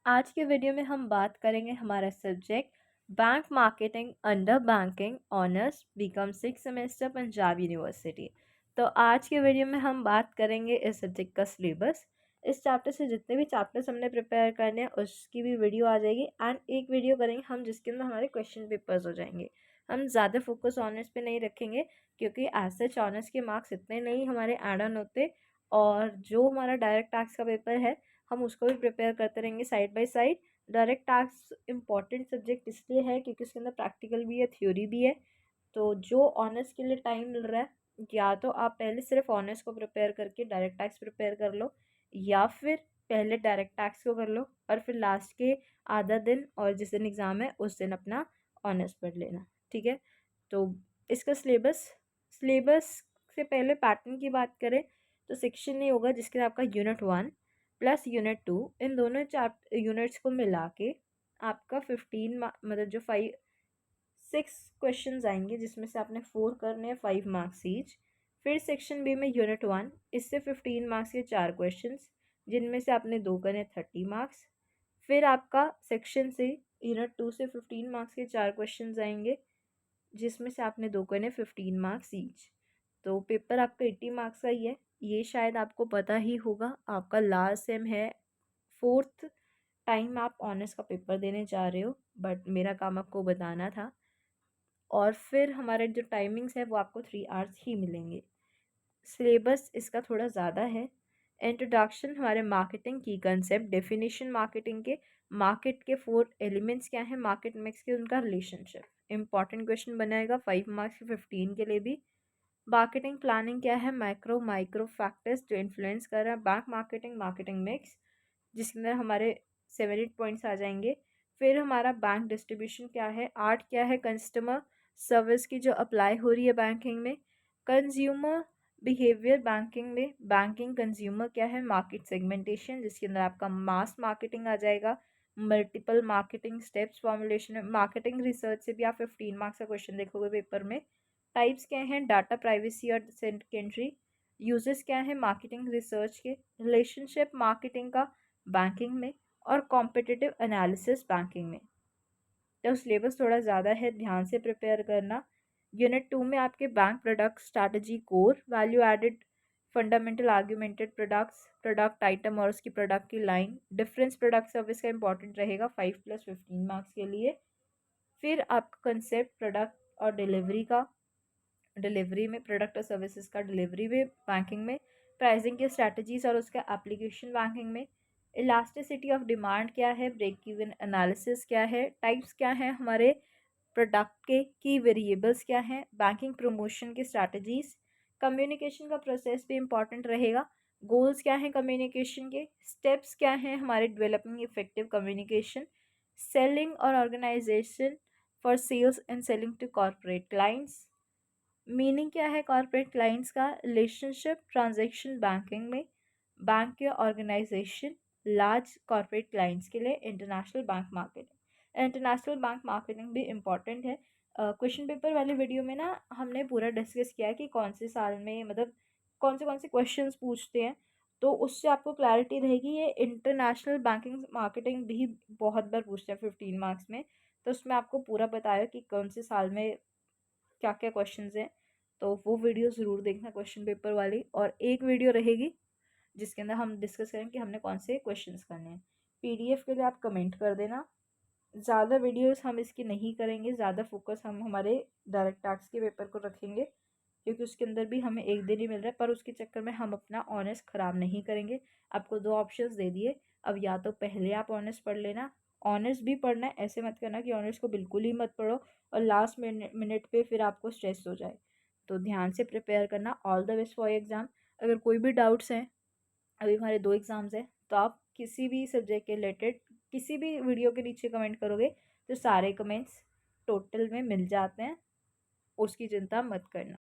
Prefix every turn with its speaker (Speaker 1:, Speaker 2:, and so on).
Speaker 1: आज के वीडियो में हम बात करेंगे हमारा subject bank marketing under banking honours B Com 6 semester Punjab university. तो आज के वीडियो में हम बात करेंगे इस सब्जेक्ट का सिलेबस। इस चैप्टर से जितने भी चैप्टर्स हमने प्रिपेयर करने हैं उसकी भी वीडियो आ जाएगी एंड एक वीडियो करेंगे हम जिसके अंदर हमारे क्वेश्चन पेपर्स हो जाएंगे। हम ज़्यादा फोकस ऑनर्स पे नहीं रखेंगे क्योंकि एज सच ऑनर्स के मार्क्स इतने नहीं हमारे ऐड ऑन होते, और जो हमारा डायरेक्ट टैक्स का पेपर है हम उसको भी प्रिपेयर करते रहेंगे side by side. Direct tax important subject इसलिए है क्योंकि उसके अंदर प्रैक्टिकल भी है, थ्योरी भी है। तो जो ऑनर्स के लिए टाइम मिल रहा है, या तो आप पहले सिर्फ ऑनर्स को प्रिपेयर करके डायरेक्ट टैक्स प्रिपेयर कर लो, या फिर पहले डायरेक्ट टैक्स को कर लो और फिर लास्ट के आधा दिन और जिस दिन एग्ज़ाम है उस दिन अपना ऑनर्स पढ़ लेना। ठीक है, तो इसका सिलेबस सिलेबस से पहले पैटर्न की बात करें तो सेक्शन नहीं होगा जिसके लिए आपका यूनिट 1 प्लस यूनिट 2, इन दोनों यूनिट्स को मिला के आपका 15 मतलब जो 6 क्वेश्चंस आएंगे जिसमें से आपने 4 करने हैं 5 मार्क्स ईच। फिर सेक्शन बी में यूनिट 1, इससे 15 मार्क्स के 4 क्वेश्चंस जिनमें से आपने 2 करने 30 मार्क्स। फिर आपका सेक्शन से यूनिट 2 से 15 मार्क्स के 4 क्वेश्चंस आएंगे जिसमें से आपने 2 करने 15 मार्क्स ईच। तो पेपर आपका 80 मार्क्स का ही है। ये शायद आपको पता ही होगा, आपका लास्ट सेम है, 4th टाइम आप ऑनर्स का पेपर देने जा रहे हो, बट मेरा काम आपको बताना था। और फिर हमारे जो टाइमिंग्स है वो आपको 3 आवर्स ही मिलेंगे। सिलेबस इसका थोड़ा ज़्यादा है। इंट्रोडक्शन हमारे मार्केटिंग की कंसेप्ट, डेफिनेशन मार्केटिंग के, मार्केट के 4 एलिमेंट्स क्या हैं, मार्केट मिक्स के उनका रिलेशनशिप, इंपॉर्टेंट क्वेश्चन बनाएगा 5 मार्क्स के 15 के लिए भी। मार्केटिंग प्लानिंग क्या है, माइक्रो फैक्टर्स जो इन्फ्लुएंस कर रहा है बैंक मार्केटिंग, मार्केटिंग मिक्स, जिसके अंदर हमारे 7-8 पॉइंट्स आ जाएंगे। फिर हमारा बैंक डिस्ट्रीब्यूशन क्या है, आर्ट क्या है कस्टमर सर्विस की जो अप्लाई हो रही है बैंकिंग में, कंज्यूमर बिहेवियर बैंकिंग में, बैंकिंग कंज्यूमर क्या है, मार्केट सेगमेंटेशन जिसके अंदर आपका मास मार्केटिंग आ जाएगा, multiple marketing steps formulation, marketing research से भी आप 15 मार्क्स का क्वेश्चन देखोगे पेपर में। टाइप्स क्या हैं, डाटा प्राइवेसी और सेकेंडरी यूजेस क्या है मार्केटिंग रिसर्च के, रिलेशनशिप मार्केटिंग का बैंकिंग में, और कॉम्पिटिटिव एनालिसिस बैंकिंग में। तो सिलेबस थोड़ा ज़्यादा है, ध्यान से प्रिपेयर करना। यूनिट 2 में आपके bank product strategy core, value added, fundamental augmented products, product item और उसकी प्रोडक्ट की लाइन, डिफरेंस प्रोडक्ट सर्विस का इंपॉर्टेंट रहेगा 5 + 15 मार्क्स के लिए। फिर आपका कंसेप्ट प्रोडक्ट और डिलीवरी का, डिलीवरी में प्रोडक्ट और सर्विसेज का डिलीवरी में बैंकिंग में, प्राइसिंग की स्ट्रैटेजीज और उसका एप्लीकेशन बैंकिंग में, इलास्टिसिटी ऑफ डिमांड क्या है, ब्रेक इवन एनालिसिस क्या है, टाइप्स क्या है हमारे प्रोडक्ट के, की वेरिएबल्स क्या हैं, बैंकिंग प्रमोशन की स्ट्रैटेजीज, कम्युनिकेशन का प्रोसेस भी इंपॉर्टेंट रहेगा, गोल्स क्या हैं कम्युनिकेशन के, स्टेप्स क्या हैं हमारे डेवलपिंग इफेक्टिव कम्युनिकेशन, सेलिंग और organisation for sales and selling to corporate clients, meaning क्या है कॉर्पोरेट क्लाइंट्स का, रिलेशनशिप ट्रांजैक्शन बैंकिंग में, बैंक या ऑर्गेनाइजेशन लार्ज कॉर्पोरेट क्लाइंट्स के लिए, international bank marketing, international bank marketing भी इम्पॉर्टेंट है। क्वेश्चन पेपर वाली वीडियो में ना हमने पूरा डिस्कस किया है कि कौन से साल में मतलब कौन से क्वेश्चंस पूछते हैं, तो उससे आपको क्लैरिटी रहेगी। ये इंटरनेशनल बैंकिंग मार्केटिंग भी बहुत बार पूछते हैं 15 मार्क्स में, तो उसमें आपको पूरा बताया कि कौन से साल में क्या क्या क्वेश्चंस हैं। तो वो वीडियो ज़रूर देखना क्वेश्चन पेपर वाली, और एक वीडियो रहेगी जिसके अंदर हम डिस्कस करेंगे कि हमने कौन से क्वेश्चंस करने हैं। पीडीएफ के लिए आप कमेंट कर देना। ज़्यादा वीडियोस हम इसकी नहीं करेंगे, ज़्यादा फोकस हम हमारे डायरेक्ट टैक्स के पेपर को रखेंगे क्योंकि उसके अंदर भी हमें एक दिन ही मिल रहा है, पर उसके चक्कर में हम अपना ऑनर्स ख़राब नहीं करेंगे। आपको 2 ऑप्शंस दे दिए, अब या तो पहले आप ऑनर्स पढ़ लेना, ऑनर्स भी पढ़ना है, ऐसे मत करना कि ऑनर्स को बिल्कुल ही मत पढ़ो और लास्ट मिनट पे फिर आपको स्ट्रेस हो जाए। तो ध्यान से प्रिपेयर करना। All the best for exam. अगर कोई भी डाउट्स हैं, अभी हमारे 2 एग्ज़ाम्स हैं, तो आप किसी भी सब्जेक्ट के रिलेटेड किसी भी वीडियो के नीचे कमेंट करोगे तो सारे कमेंट्स टोटल में मिल जाते हैं, उसकी चिंता मत करना।